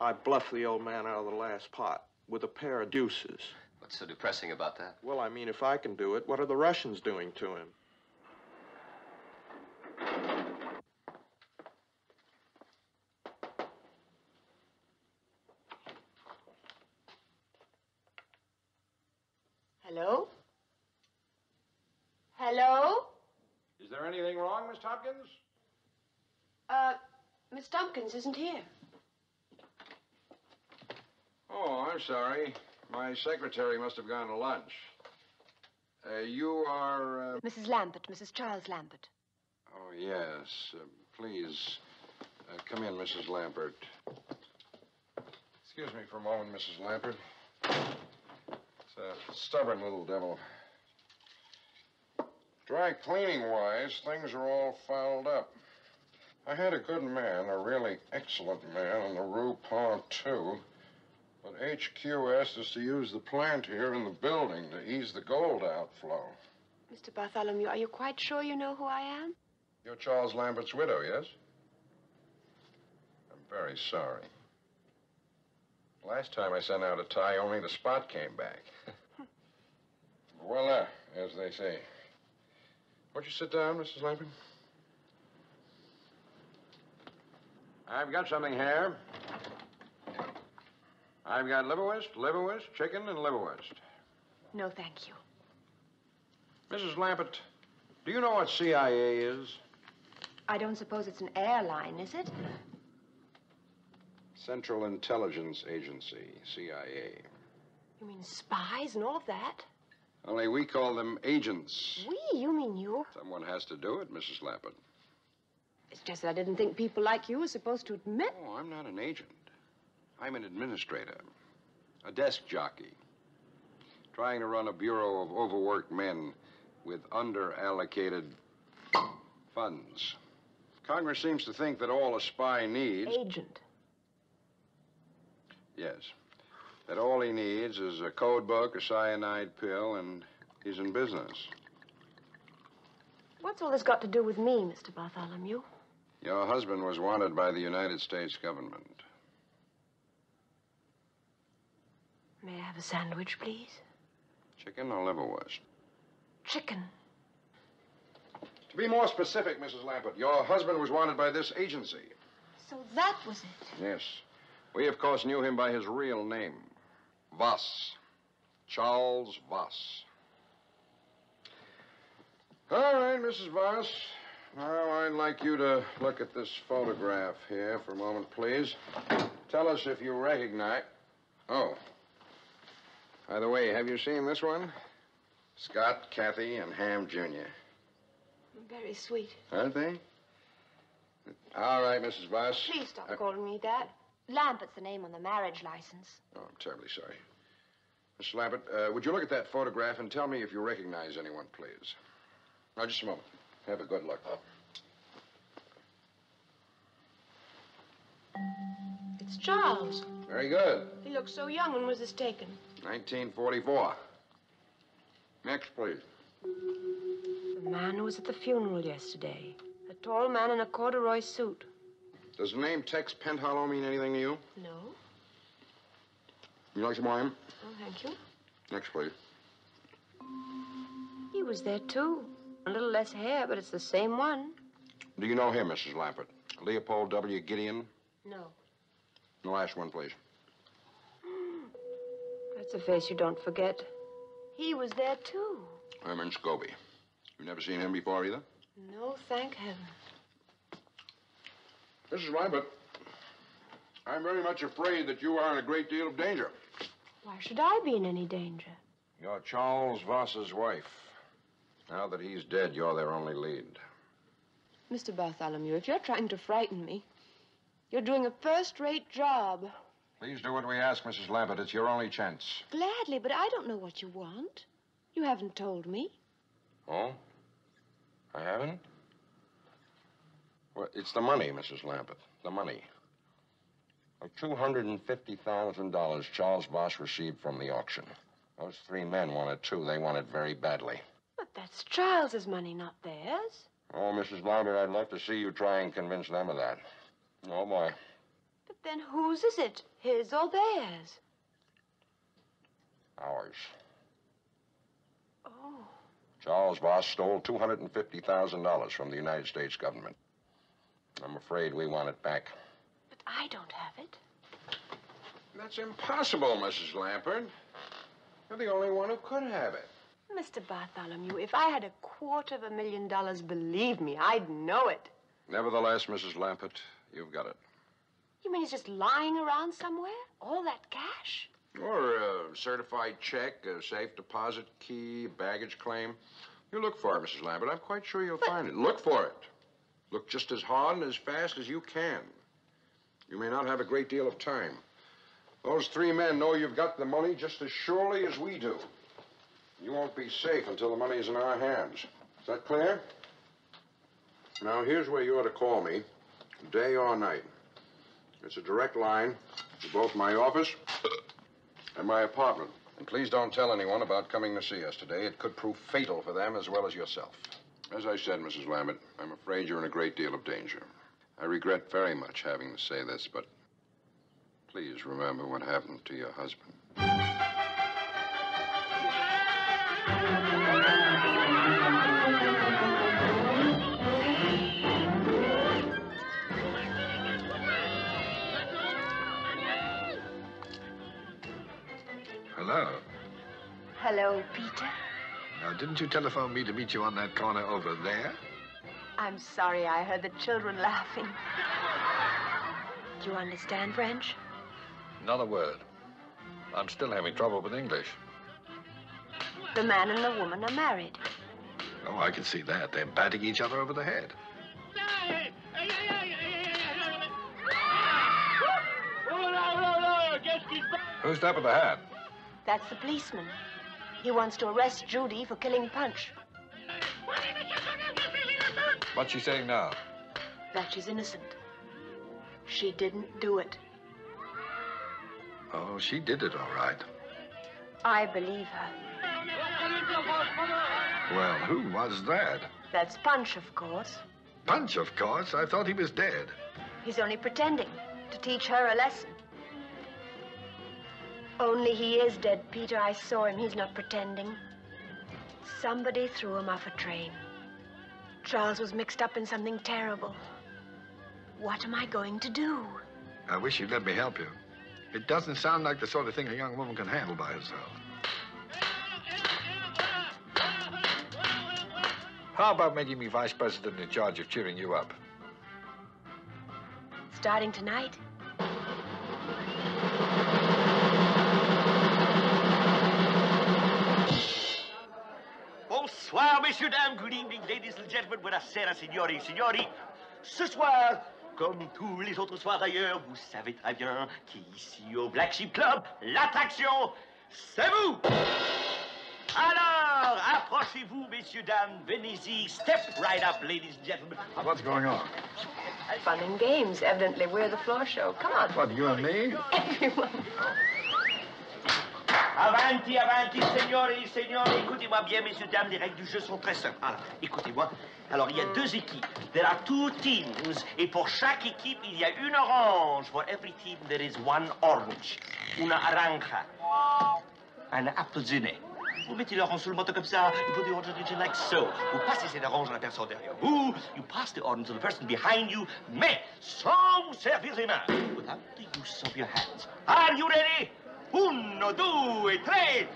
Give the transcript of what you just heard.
I bluffed the old man out of the last pot with a pair of deuces. What's so depressing about that? Well, I mean, if I can do it, what are the Russians doing to him? Hello? Hello? Is there anything wrong, Miss Tompkins? Miss Tompkins isn't here. Oh, I'm sorry. My secretary must have gone to lunch. You are, Mrs. Lambert, Mrs. Charles Lambert. Oh, yes. Please, come in, Mrs. Lambert. Excuse me for a moment, Mrs. Lambert. It's a stubborn little devil. Dry cleaning-wise, things are all fouled up. I had a good man, a really excellent man, in the Rue Pont, too. But HQ asked us to use the plant here in the building to ease the gold outflow. Mr. Bartholomew, are you quite sure you know who I am? You're Charles Lambert's widow, yes? I'm very sorry. Last time I sent out a tie, only the spot came back. Voila, as they say. Won't you sit down, Mrs. Lambert? I've got something here. I've got liverwurst, chicken, and liverwurst. No, thank you. Mrs. Lambert, do you know what CIA is? I don't suppose it's an airline, is it? Central Intelligence Agency, CIA. You mean spies and all of that? Only we call them agents. We? You mean you? Someone has to do it, Mrs. Lambert. It's just that I didn't think people like you were supposed to admit. Oh, I'm not an agent. I'm an administrator, a desk jockey, trying to run a bureau of overworked men with under-allocated funds. Congress seems to think that all a spy needs... Agent. Yes. That all he needs is a code book, a cyanide pill, and he's in business. What's all this got to do with me, Mr. Bartholomew? Your husband was wanted by the United States government. May I have a sandwich, please? Chicken or liverwurst? Chicken. To be more specific, Mrs. Lambert, your husband was wanted by this agency. So that was it? Yes. We, of course, knew him by his real name. Voss. Charles Voss. All right, Mrs. Voss. Now, I'd like you to look at this photograph here for a moment, please. Tell us if you recognize... Oh. By the way, have you seen this one? Scott, Kathy, and Ham Jr. Very sweet. Aren't they? All right, Mrs. Voss. Please stop calling me that. Lambert's the name on the marriage license. Oh, I'm terribly sorry. Mr. Lambert, would you look at that photograph and tell me if you recognize anyone, please? Now, just a moment. Have a good look. It's Charles. Very good. He looks so young. When was this taken? 1944. Next, please. The man who was at the funeral yesterday. A tall man in a corduroy suit. Does the name Tex Penthollow mean anything to you? No. You like some wine? Oh, thank you. Next, please. He was there, too. A little less hair, but it's the same one. Do you know him, Mrs. Lambert? Leopold W. Gideon? No. The last one, please. That's a face you don't forget. He was there, too. Herman Scobie. You've never seen him before, either? No, thank heaven. Mrs. Lambert, I'm very much afraid that you are in a great deal of danger. Why should I be in any danger? You're Charles Voss's wife. Now that he's dead, you're their only lead. Mr. Bartholomew, if you're trying to frighten me, you're doing a first-rate job. Please do what we ask, Mrs. Lambert. It's your only chance. Gladly, but I don't know what you want. You haven't told me. Oh? I haven't? Well, it's the money, Mrs. Lambert. The money. Like $250,000 Charles Voss received from the auction. Those three men wanted too. They want it very badly. But that's Charles's money, not theirs. Oh, Mrs. Lambert, I'd love to see you try and convince them of that. Oh, boy. But Then whose is it? His or theirs? Ours. Oh. Charles Voss stole $250,000 from the United States government. I'm afraid we want it back. But I don't have it. That's impossible, Mrs. Lampert. You're the only one who could have it. Mr. Bartholomew, if I had $250,000, believe me, I'd know it. Nevertheless, Mrs. Lampert, you've got it. You mean it's just lying around somewhere? All that cash? Or a certified check, a safe deposit key, baggage claim. You look for it, Mrs. Lambert. I'm quite sure you'll find it. Look for it. Look just as hard and as fast as you can. You may not have a great deal of time. Those three men know you've got the money just as surely as we do. You won't be safe until the money's in our hands. Is that clear? Now, here's where you ought to call me, day or night. It's a direct line to both my office and my apartment. And please don't tell anyone about coming to see us today. It could prove fatal for them as well as yourself. As I said, Mrs. Lambert, I'm afraid you're in a great deal of danger. I regret very much having to say this, but please remember what happened to your husband. Hello. Hello, Peter. Now, didn't you telephone me to meet you on that corner over there? I'm sorry I heard the children laughing. Do you understand French? Not a word. I'm still having trouble with English. The man and the woman are married. Oh, I can see that. They're batting each other over the head. Who's that with the hat? That's the policeman. He wants to arrest Judy for killing Punch. What's she saying now? That she's innocent. She didn't do it. Oh, she did it all right. I believe her. Well, who was that? That's Punch, of course. Punch, of course. I thought he was dead. He's only pretending to teach her a lesson. Only he is dead, Peter. I saw him. He's not pretending. Somebody threw him off a train. Charles was mixed up in something terrible. What am I going to do? I wish you'd let me help you. It doesn't sound like the sort of thing a young woman can handle by herself. How about making me vice president in charge of cheering you up? Starting tonight? Bonsoir, messieurs, dames. Good evening, ladies and gentlemen. Buonasera, signori, signori. Ce soir, comme tous les autres soirs ailleurs, vous savez très bien qu'ici au Black Sheep Club, l'attraction, c'est vous. Alors, approchez-vous, messieurs, dames. Venez-y. Step right up, ladies and gentlemen. What's going on? Fun and games. Evidently, we're the floor show. Come on. What, you and me? Everyone. Avanti, avanti, signori, signori. Écoutez-moi bien, messieurs, dames, les règles du jeu sont très simples. Alors, écoutez-moi. Alors, il y a deux équipes. There are two teams. Et pour chaque équipe, il y a une orange. For every team, there is one orange. Una naranja. Un appelsinet. Vous mettez l'orange sur le moto comme ça. You put the orange in like so. Vous passez cette orange à la personne derrière vous. You pass the orange to the person behind you. Mais sans vous servir les mains. Without the use of your hands. Are you ready? 1, 2, 3.